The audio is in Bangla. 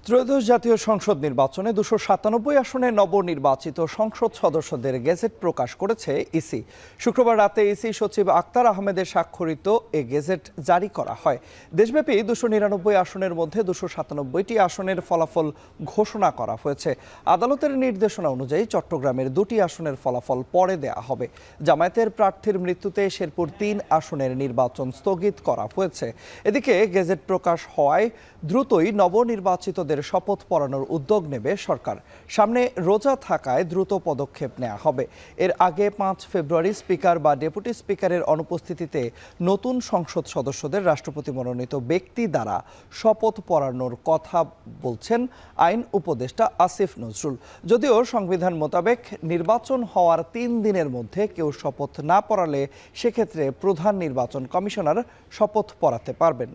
ত্রয়োদশ জাতীয় সংসদ নির্বাচনে 297 আসনে নবনির্বাচিত সংসদ সদস্যদের গেজেট প্রকাশ করেছে ইসি। শুক্রবার রাতে ইসি সচিব আক্তার আহমেদের স্বাক্ষরিত এ গেজেট জারি করা হয়। দেশব্যাপী 299 আসনের মধ্যে 297টি আসনের ফলাফল ঘোষণা করা হয়েছে। আদালতের নির্দেশনা অনুযায়ী চট্টগ্রামের 2টি আসনের ফলাফল পরে দেয়া হবে। জামায়াতের প্রার্থীর মৃত্যুতে শেরপুর 3 আসনের নির্বাচন স্থগিত করা হয়েছে। এদিকে গেজেট প্রকাশ হওয়ায় দ্রুতই নবনির্বাচিতদের শপথ পড়ানোর উদ্যোগ নেবে সরকার। সামনে রোজা থাকায় দ্রুত পদক্ষেপ নেওয়া হবে। এর আগে 5 ফেব্রুয়ারি স্পিকার বা ডেপুটি স্পিকারের অনুপস্থিতিতে নতুন সংসদ সদস্যদের রাষ্ট্রপতি মনোনীত ব্যক্তি দ্বারা শপথ পড়ানোর কথা বলছেন আইন উপদেষ্টা আসিফ নজরুল। যদিও সংবিধান মোতাবেক নির্বাচন হওয়ার 3 দিনের মধ্যে কেউ শপথ না পড়ালে সেক্ষেত্রে প্রধান নির্বাচন কমিশনার শপথ পড়াতে পারবেন।